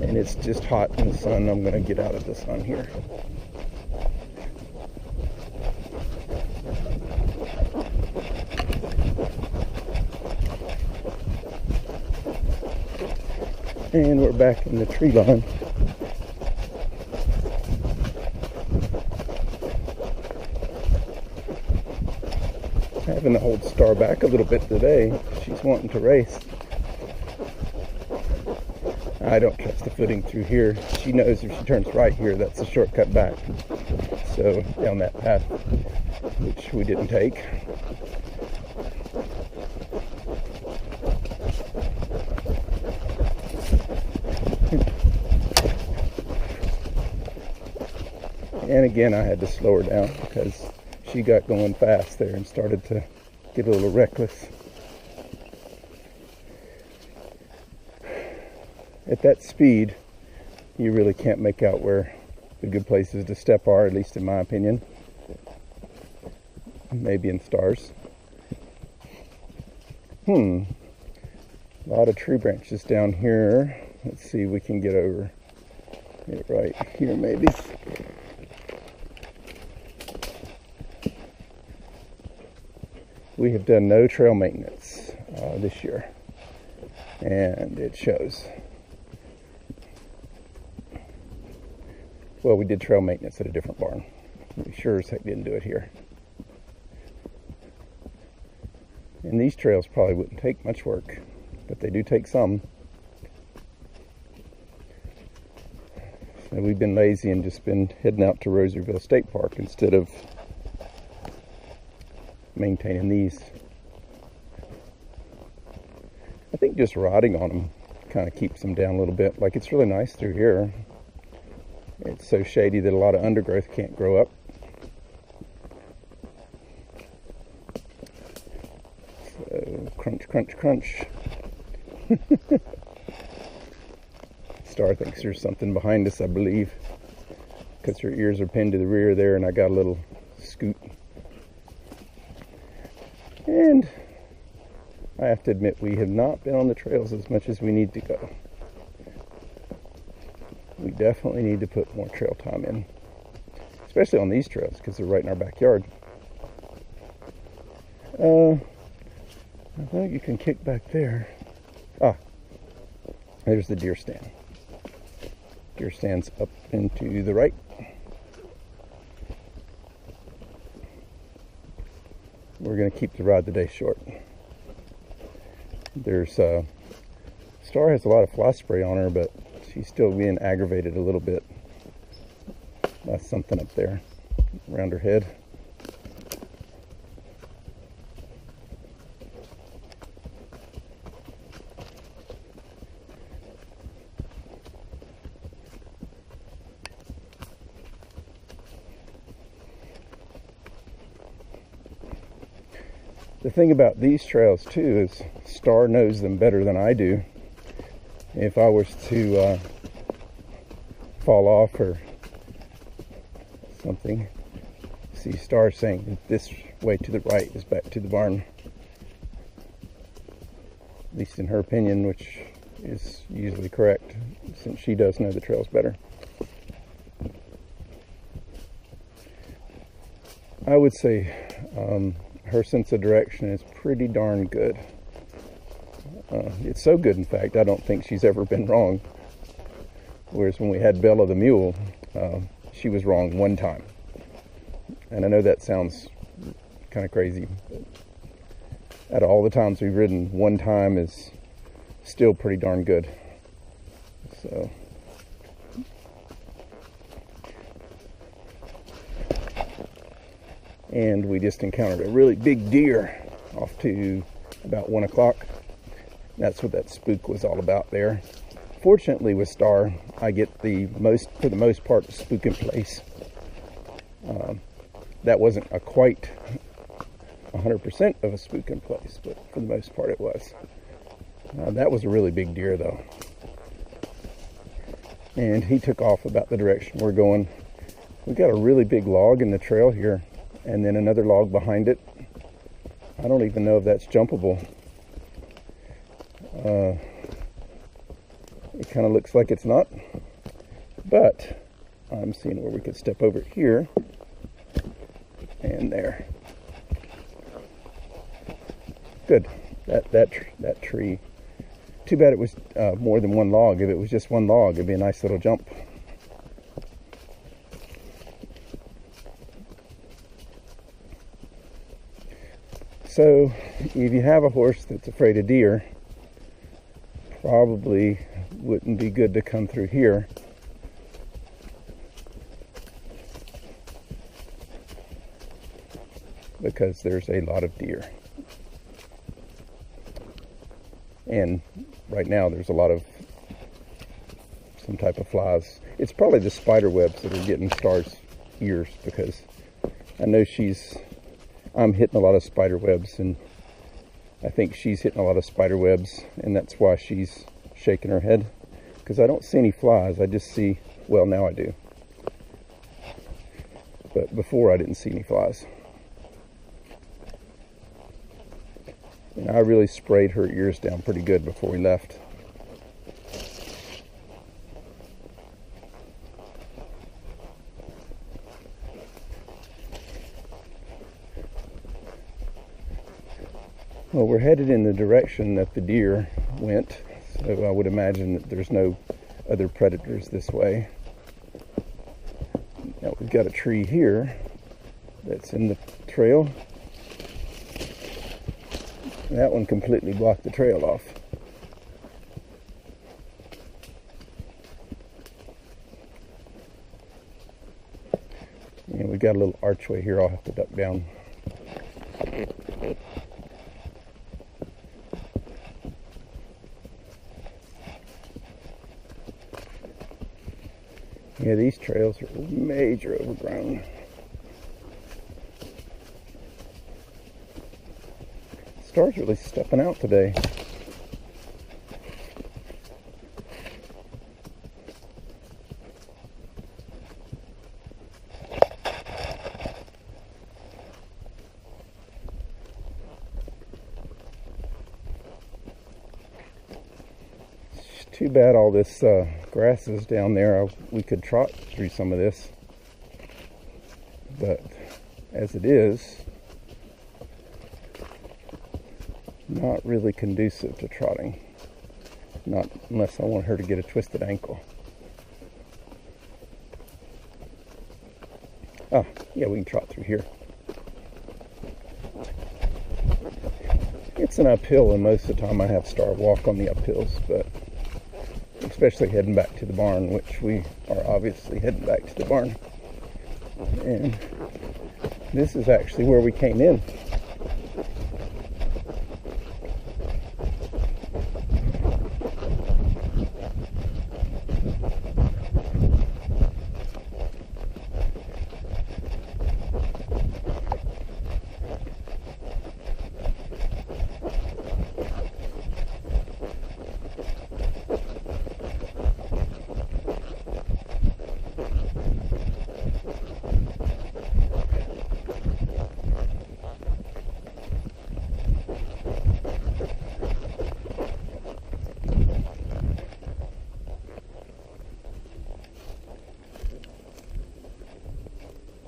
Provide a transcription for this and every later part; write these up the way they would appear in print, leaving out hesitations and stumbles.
And it's just hot in the sun. I'm going to get out of the sun here. And we're back in the tree line. Having to hold Star back a little bit today. She's wanting to race. I don't trust the footing through here. She knows if she turns right here, that's a shortcut back. So down that path, which we didn't take. And again, I had to slow her down because she got going fast there and started to get a little reckless. At that speed, you really can't make out where the good places to step are, at least in my opinion. Maybe in Star's. A lot of tree branches down here. Let's see if we can get over it right here maybe. We have done no trail maintenance this year, and it shows. Well, we did trail maintenance at a different barn. We sure as heck didn't do it here. And these trails probably wouldn't take much work, but they do take some. So we've been lazy and just been heading out to Rosierville State Park instead of maintaining these. I think just riding on them kind of keeps them down a little bit. Like, it's really nice through here. It's so shady that a lot of undergrowth can't grow up. So crunch, crunch, crunch. Star thinks there's something behind us, I believe, because her ears are pinned to the rear there, and I got a little scoot. And I have to admit, we have not been on the trails as much as we need to go. We definitely need to put more trail time in, especially on these trails because they're right in our backyard. I think you can kick back there. Ah, there's the deer stand. Deer stand's up into the right. We're going to keep the ride today short. There's Star has a lot of fly spray on her, but she's still being aggravated a little bit by something up there around her head. The thing about these trails too is Star knows them better than I do. If I was to fall off or something, see Star saying that this way to the right is back to the barn. At least in her opinion, which is usually correct, since she does know the trails better. I would say her sense of direction is pretty darn good. It's so good, in fact, I don't think she's ever been wrong. Whereas when we had Bella the mule, she was wrong one time. And I know that sounds kind of crazy, but out of all the times we've ridden, one time is still pretty darn good. So and we just encountered a really big deer off to about 1 o'clock. That's what that spook was all about there. Fortunately with Star, I get for the most part, the spook in place. That wasn't a quite 100% of a spook in place, but for the most part it was. That was a really big deer though. And he took off about the direction we're going. We've got a really big log in the trail here, and then another log behind it. I don't even know if that's jumpable. It kind of looks like it's not, but I'm seeing where we could step over here and there. Good. That tree. Too bad it was more than one log. If it was just one log, it'd be a nice little jump. So, if you have a horse that's afraid of deer, probably wouldn't be good to come through here. Because there's a lot of deer. And right now there's a lot of some type of flies. It's probably the spider webs that are getting Star's ears, because I know I'm hitting a lot of spider webs, and I think she's hitting a lot of spider webs, and that's why she's shaking her head. Because I don't see any flies, I just see, well, now I do. But before I didn't see any flies. And I really sprayed her ears down pretty good before we left. Well, we're headed in the direction that the deer went, so I would imagine that there's no other predators this way. Now we've got a tree here that's in the trail. That one completely blocked the trail off. And we got a little archway here. I'll have to duck down. Yeah, these trails are major overgrown. Star's really stepping out today. It's too bad all this grass is down there. We could trot through some of this, but as it is, not really conducive to trotting. Not unless I want her to get a twisted ankle. Ah, yeah, we can trot through here. It's an uphill, and most of the time I have Star walk on the uphills, but especially heading back to the barn, which we are obviously heading back to the barn. And this is actually where we came in.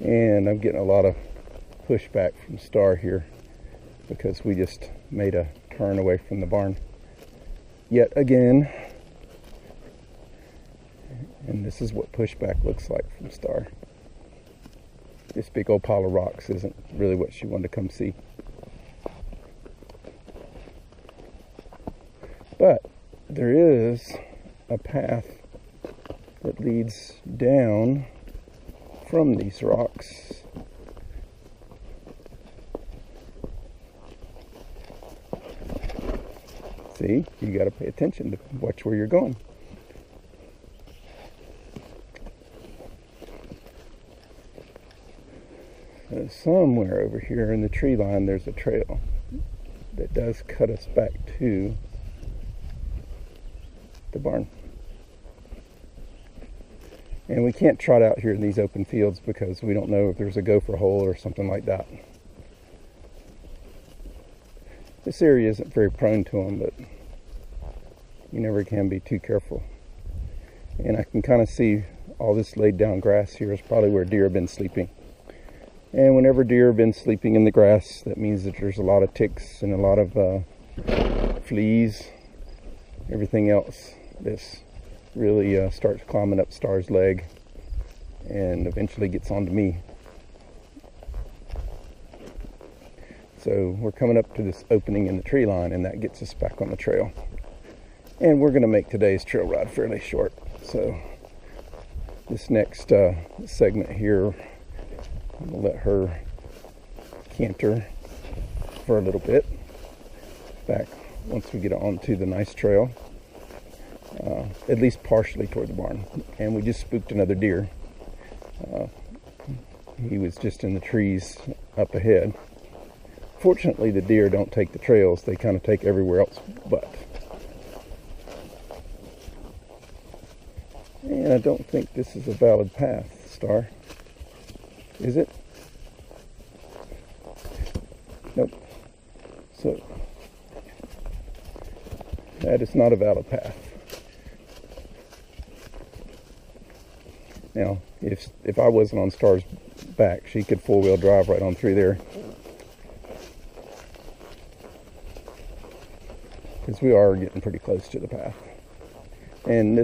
And I'm getting a lot of pushback from Star here because we just made a turn away from the barn yet again. And this is what pushback looks like from Star. This big old pile of rocks isn't really what she wanted to come see. But there is a path that leads down from these rocks. See, you got to pay attention to watch where you're going. So somewhere over here in the tree line there's a trail that does cut us back to the barn. And we can't trot out here in these open fields because we don't know if there's a gopher hole or something like that. This area isn't very prone to them, but you never can be too careful. And I can kind of see all this laid down grass here is probably where deer have been sleeping. And whenever deer have been sleeping in the grass, that means that there's a lot of ticks and a lot of fleas, everything else. This really starts climbing up Star's leg and eventually gets onto me. So we're coming up to this opening in the tree line, and that gets us back on the trail. And we're going to make today's trail ride fairly short. So this next segment here, I'm going to let her canter for a little bit back once we get onto the nice trail, at least partially toward the barn. And we just spooked another deer. He was just in the trees up ahead. Fortunately, the deer don't take the trails. They kind of take everywhere else but. And I don't think this is a valid path, Star. Is it? Nope. So, that is not a valid path. Now, if I wasn't on Star's back, she could four-wheel drive right on through there. Because we are getting pretty close to the path. And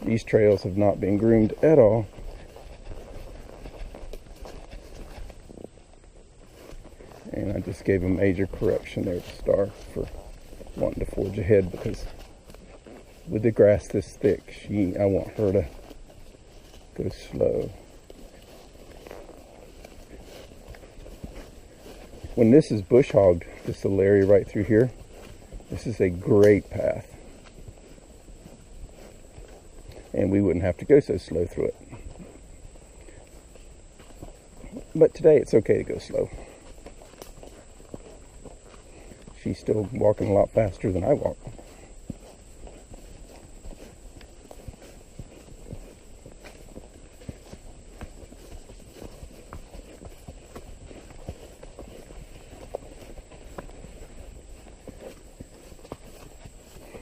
these trails have not been groomed at all. And I just gave a major correction there to Star for wanting to forge ahead, because with the grass this thick, I want her to go slow. When this is bush hogged, this little area right through here, this is a great path. And we wouldn't have to go so slow through it. But today it's okay to go slow. She's still walking a lot faster than I walk.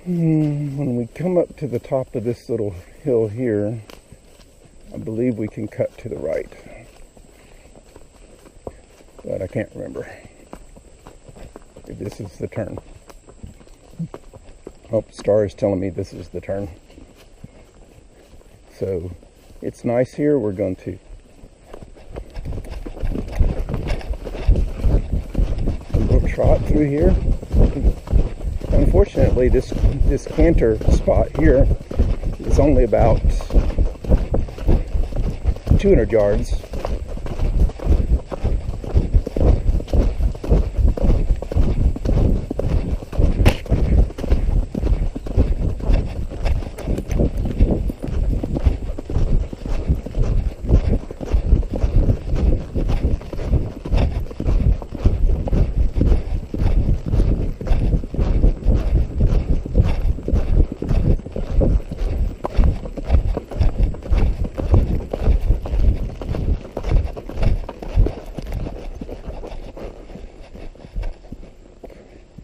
When we come up to the top of this little hill here, I believe we can cut to the right. But I can't remember if this is the turn. Oh, Star is telling me this is the turn. So it's nice here. We're going to we'll trot through here. Unfortunately, this canter spot here is only about 200 yards.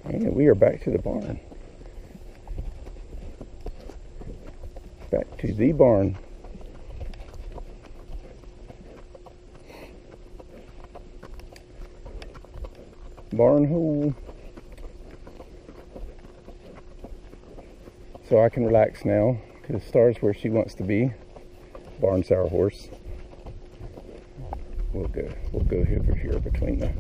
And we are back to the barn. Back to the barn. Barn hole. So I can relax now, because Star's where she wants to be. Barn's our horse. We'll go over here between the